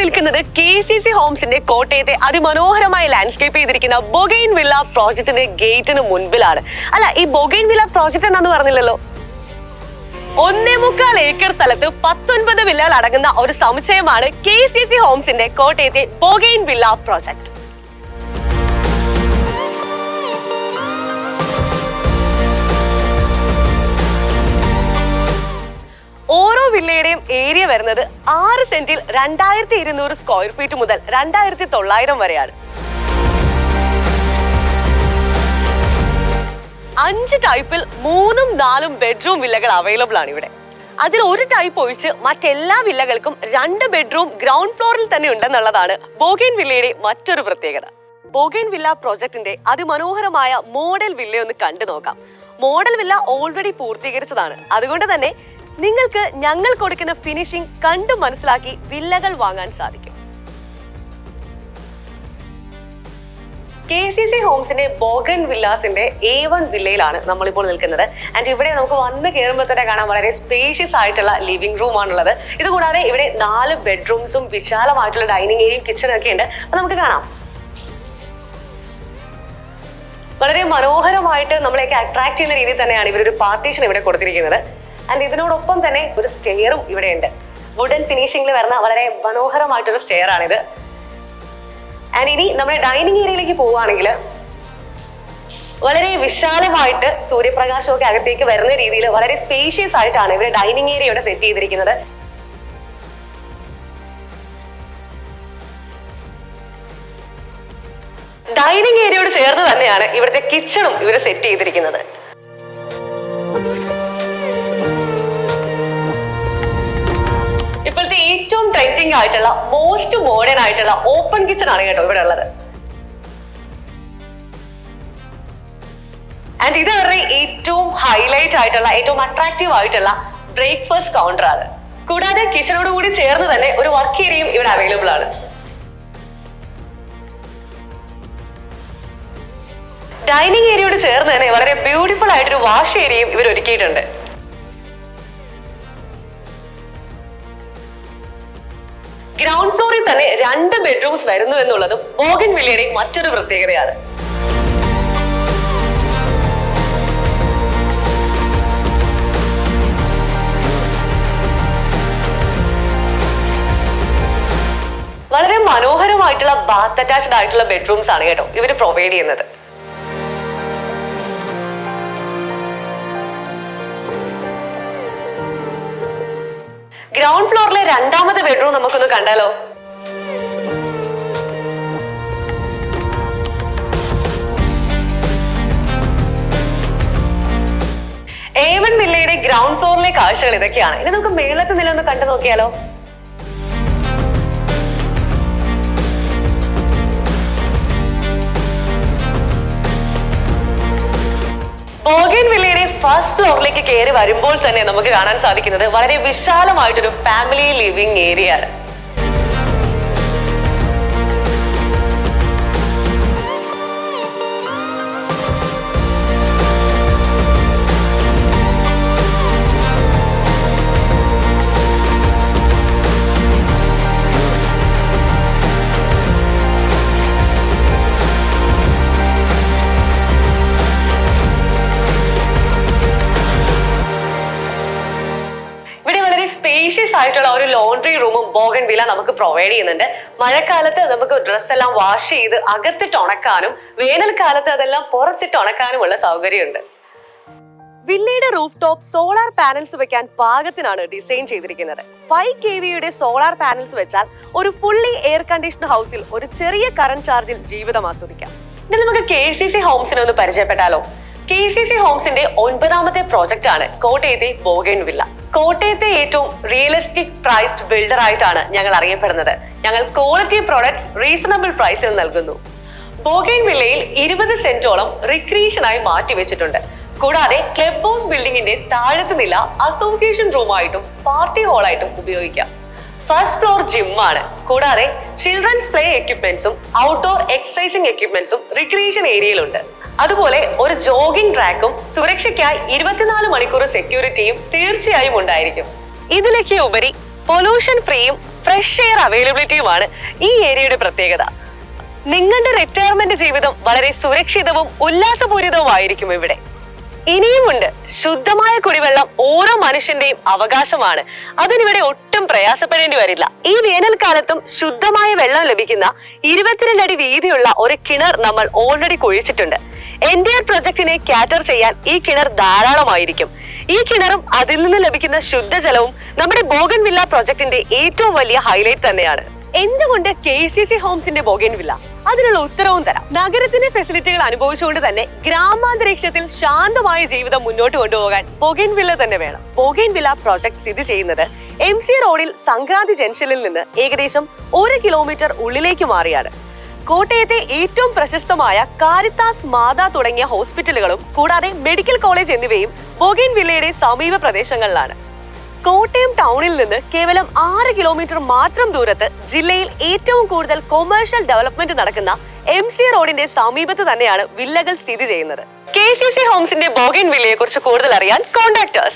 നിൽക്കുന്നത് KCC ഹോംസിന്റെ കോട്ടയത്തെ അതിമനോഹരമായി ലാൻഡ്സ്കേപ്പ് ചെയ്തിരിക്കുന്ന ബൊഗൈൻ വില്ല പ്രോജക്റ്റിന്റെ ഗേറ്റിന് മുൻപിലാണ്. അല്ല, ഈ ബൊഗൈൻ വില്ല പ്രോജക്റ്റ് എന്നാന്ന് പറഞ്ഞില്ലല്ലോ. 1.25 ഏക്കർ സ്ഥലത്ത് 19 വില്ലകൾ അടങ്ങുന്ന ഒരു സമുച്ചയമാണ് KCC ഹോംസിന്റെ കോട്ടയത്തെ ബൊഗൈൻ വില്ല പ്രോജക്റ്റ്. ഓരോ വില്ലയുടെയും ഏരിയ വരുന്നത് 6 സെന്റിൽ 2200 സ്ക്വയർ ഫീറ്റ് മുതൽ 2900 വരെയാണ്. 5 ടൈപ്പിൽ 3ഉം 4ഉം ബെഡ്റൂം വില്ലകൾ അവൈലബിൾ ആണ് ഇവിടെ. അതിൽ ഒരു ടൈപ്പ് ഒഴിച്ച് മറ്റെല്ലാ വില്ലകൾക്കും 2 ബെഡ്റൂം ഗ്രൗണ്ട് ഫ്ലോറിൽ തന്നെ ഉണ്ടെന്നുള്ളതാണ് ബൊഗൈൻ വില്ലയുടെ മറ്റൊരു പ്രത്യേകത. ബൊഗൈൻ വില്ല പ്രോജക്റ്റിന്റെ അതിമനോഹരമായ മോഡൽ വില്ല ഒന്ന് കണ്ടു നോക്കാം. മോഡൽ വില്ല ഓൾറെഡി പൂർത്തീകരിച്ചതാണ്. അതുകൊണ്ട് തന്നെ നിങ്ങൾക്ക് ഞങ്ങൾ കൊടുക്കുന്ന ഫിനിഷിംഗ് കണ്ടു മനസ്സിലാക്കി വില്ലകൾ വാങ്ങാൻ സാധിക്കും. KCC ഹോംസിന്റെ ബൊഗൈൻ വില്ലാസിന്റെ A1 വില്ലയിലാണ് നമ്മളിപ്പോൾ നിൽക്കുന്നത്. ആൻഡ് ഇവിടെ നമുക്ക് വന്ന് കയറുമ്പോൾ തന്നെ കാണാൻ വളരെ സ്പേഷ്യസ് ആയിട്ടുള്ള ലിവിംഗ് റൂം ആണുള്ളത്. ഇതുകൂടാതെ ഇവിടെ 4 ബെഡ്റൂംസും വിശാലമായിട്ടുള്ള ഡൈനിങ് ഏരിയയും കിച്ചണും ഒക്കെ ഉണ്ട്. അപ്പൊ നമുക്ക് കാണാം. വളരെ മനോഹരമായിട്ട് നമ്മളെയൊക്കെ അട്രാക്ട് ചെയ്യുന്ന രീതിയിൽ തന്നെയാണ് ഇവരൊരു പാർട്ടീഷൻ ഇവിടെ കൊടുത്തിരിക്കുന്നത്. ആൻഡ് ഇതിനോടൊപ്പം തന്നെ ഒരു സ്റ്റെയറും ഇവിടെ ഉണ്ട്. വുഡൻ ഫിനിഷിംഗിൽ വരുന്ന വളരെ മനോഹരമായിട്ടൊരു സ്റ്റെയർ ആണിത്. ആൻഡ് ഇനി നമ്മുടെ ഡൈനിങ് ഏരിയയിലേക്ക് പോവുകയാണെങ്കിൽ വളരെ വിശാലമായിട്ട് സൂര്യപ്രകാശമൊക്കെ അകത്തേക്ക് വരുന്ന രീതിയിൽ വളരെ സ്പേഷ്യസ് ആയിട്ടാണ് ഇവർ ഡൈനിങ് ഏരിയ ഇവിടെ സെറ്റ് ചെയ്തിരിക്കുന്നത്. ഡൈനിങ് ഏരിയയോട് ചേർന്ന് തന്നെയാണ് ഇവിടുത്തെ കിച്ചണും ഇവർ സെറ്റ് ചെയ്തിരിക്കുന്നത്. ഇപ്പോഴത്തെ ഏറ്റവും ട്രെൻഡിങ് ആയിട്ടുള്ള മോസ്റ്റ് മോഡേൺ ആയിട്ടുള്ള ഓപ്പൺ കിച്ചൺ ആണ് കേട്ടോ ഇവിടെ ഉള്ളത്. ആൻഡ് ഇത് അവരുടെ ഏറ്റവും ഹൈലൈറ്റ് ആയിട്ടുള്ള ഏറ്റവും അട്രാക്റ്റീവ് ആയിട്ടുള്ള ബ്രേക്ക്ഫാസ്റ്റ് കൗണ്ടർ ആണ്. കൂടാതെ കിച്ചണോട് കൂടി ചേർന്ന് തന്നെ ഒരു വർക്ക് ഏരിയയും ഇവിടെ അവൈലബിൾ ആണ്. ഡൈനിങ് ഏരിയയോട് ചേർന്ന് തന്നെ വളരെ ബ്യൂട്ടിഫുൾ ആയിട്ടൊരു വാഷ് ഏരിയയും ഇവർ ഒരുക്കിയിട്ടുണ്ട്. ഗ്രൗണ്ട് ഫ്ലോറിൽ തന്നെ 2 ബെഡ്റൂംസ് വരുന്നു എന്നുള്ളതും ബൊഗൈൻ വില്ലയുടെ മറ്റൊരു പ്രത്യേകതയാണ്. വളരെ മനോഹരമായിട്ടുള്ള ബാത്ത് അറ്റാച്ച്ഡ് ആയിട്ടുള്ള ബെഡ്റൂംസ് ആണ് കേട്ടോ ഇവർ പ്രൊവൈഡ് ചെയ്യുന്നത്. ഗ്രൗണ്ട് ഫ്ലോറിലെ 2ാമത്തെ ബെഡ്റൂം നമുക്കൊന്ന് കണ്ടാലോ. A1 വില്ലയുടെ ഗ്രൗണ്ട് ഫ്ലോറിലെ കാഴ്ചകൾ ഇതൊക്കെയാണ്. ഇനി നമുക്ക് മേളത്തെ നില ഒന്ന് കണ്ടു നോക്കിയാലോ. ബൊഗൈൻ വില്ലയുടെ ഫസ്റ്റ് ഫ്ലോറിലേക്ക് കയറി വരുമ്പോൾ തന്നെ നമുക്ക് കാണാൻ സാധിക്കുന്നത് വളരെ വിശാലമായിട്ടൊരു ഫാമിലി ലിവിംഗ് ഏരിയ ആണ്. ആയിട്ടുള്ള ഒരു ലോണ്ടറി റൂമും ബൊഗൈൻ വില്ല നമുക്ക് പ്രൊവൈഡ് ചെയ്യുന്നുണ്ട്. മഴക്കാലത്ത് നമുക്ക് ഡ്രസ് എല്ലാം വാഷ് ചെയ്ത് അകത്തിട്ട് ഉണക്കാനും വേനൽക്കാലത്ത് അതെല്ലാം പുറത്തിട്ട് ഉണക്കാനുമുള്ള സൗകര്യമുണ്ട്. വില്ലയുടെ റൂഫ് ടോപ്പ് സോളാർ പാനൽസ് വെക്കാൻ പാകത്തിനാണ് ഡിസൈൻ ചെയ്തിരിക്കുന്നത്. 5 kVയുടെ സോളാർ പാനൽസ് വെച്ചാൽ ഒരു ഫുള്ളി എയർ കണ്ടീഷൻഡ് ഹൗസിൽ ഒരു ചെറിയ കറന്റ് ചാർജിൽ ജീവിതം ആസ്വദിക്കാം. ഇനി നമുക്ക് KCC ഹോംസിനെ ഒന്ന് പരിചയപ്പെട്ടാലോ. KCC ഹോംസിന്റെ 9ാമത്തെ പ്രോജക്റ്റ് ആണ് കോട്ടയത്തെ ബൊഗൈൻ വില്ല. കോട്ടയത്തെ ഏറ്റവും റിയലിസ്റ്റിക് പ്രൈസ്ഡ് ബിൽഡർ ആയിട്ടാണ് ഞങ്ങൾ അറിയപ്പെടുന്നത്. ഞങ്ങൾ ക്വാളിറ്റി പ്രോഡക്ട്സ് റീസണബിൾ പ്രൈസിൽ നൽകുന്നു. ബൊഗൈൻ വില്ലയിൽ 20 സെന്റോളം റിക്രിയേഷനായി മാറ്റിവെച്ചിട്ടുണ്ട്. കൂടാതെ ക്ലബ് ഹൗസ് ബിൽഡിംഗിന്റെ താഴത്തെ നില അസോസിയേഷൻ റൂമായിട്ടും പാർട്ടി ഹാളായിട്ടും ഉപയോഗിക്കാം. ഫസ്റ്റ് ഫ്ലോർ ജിം ആണ്. കൂടാതെ ചിൽഡ്രൻസ് പ്ലേ എക്യുപ്മെന്റ്സും ഔട്ട്ഡോർ എക്സസൈസിംഗ് എക്യുപ്മെന്റ്സും റിക്രിയേഷൻ ഏരിയയിലുണ്ട്. അതുപോലെ ഒരു ജോഗിംഗ് ട്രാക്കും സുരക്ഷയ്ക്കായി 24 മണിക്കൂർ സെക്യൂരിറ്റിയും തീർച്ചയായും ഉണ്ടായിരിക്കും. ഇതിലേക്ക് ഉപരി പൊല്യൂഷൻ ഫ്രീയും ഫ്രഷ് എയർ അവൈലബിലിറ്റിയുമാണ് ഈ ഏരിയയുടെ പ്രത്യേകത. നിങ്ങളുടെ റിട്ടയർമെന്റ് ജീവിതം വളരെ സുരക്ഷിതവും ഉല്ലാസപൂരിതവുമായിരിക്കും ഇവിടെ. ഇനിയുമുണ്ട്, ശുദ്ധമായ കുടിവെള്ളം ഓരോ മനുഷ്യന്റെയും അവകാശമാണ്. അതിനിവിടെ ഒട്ടും പ്രയാസപ്പെടേണ്ടി വരില്ല. ഈ വേനൽക്കാലത്തും ശുദ്ധമായ വെള്ളം ലഭിക്കുന്ന 22 അടി വീതിയുള്ള ഒരു കിണർ നമ്മൾ ഓൾറെഡി കുഴിച്ചിട്ടുണ്ട്. എൻഡിആർ പ്രൊജക്ടിനെ കാറ്റർ ചെയ്യാൻ ഈ കിണർ ധാരാളമായിരിക്കും. ഈ കിണറും അതിൽ നിന്ന് ലഭിക്കുന്ന ശുദ്ധജലവും നമ്മുടെ ബോഗൻവില്ല പ്രൊജക്ടിന്റെ ഏറ്റവും വലിയ ഹൈലൈറ്റ് തന്നെയാണ്. എന്തുകൊണ്ട് KCC ഹോംസിന്റെ ബോഗൻവില്ല? അതിനുള്ള ഉത്തരവും തരാം. നഗരത്തിന്റെ ഫെസിലിറ്റികൾ അനുഭവിച്ചുകൊണ്ട് തന്നെ ഗ്രാമാന്തരീക്ഷത്തിൽ ശാന്തമായ ജീവിതം മുന്നോട്ട് കൊണ്ടുപോകാൻ ബോഗൻവില്ല തന്നെ വേണം. ബോഗൻവില്ല പ്രോജക്ട് സ്ഥിതി ചെയ്യുന്നത് MC റോഡിൽ സംക്രാന്തി ജംഗ്ഷനിൽ നിന്ന് ഏകദേശം 1 കിലോമീറ്റർ ഉള്ളിലേക്ക് മാറിയാണ്. കോട്ടയത്തെ ഏറ്റവും പ്രശസ്തമായ കാരിത്താസ് മാതാ തുടങ്ങിയ ഹോസ്പിറ്റലുകളും കൂടാതെ മെഡിക്കൽ കോളേജ് എന്നിവയും ബോഗൻവില്ലയുടെ സമീപ പ്രദേശങ്ങളിലാണ്. കോട്ടയം ടൗണിൽ നിന്ന് കേവലം 6 കിലോമീറ്റർ മാത്രം ദൂരത്ത് ജില്ലയിൽ ഏറ്റവും കൂടുതൽ കൊമേഴ്ഷ്യൽ ഡെവലപ്മെന്റ് നടക്കുന്ന MC റോഡിന്റെ സമീപത്ത് തന്നെയാണ് വില്ലകൾ സ്ഥിതി ചെയ്യുന്നത്. KCC ഹോംസിന്റെ ബോഗൻവില്ലയെ കുറിച്ച് കൂടുതൽ അറിയാൻ കോൺടാക്ട് us.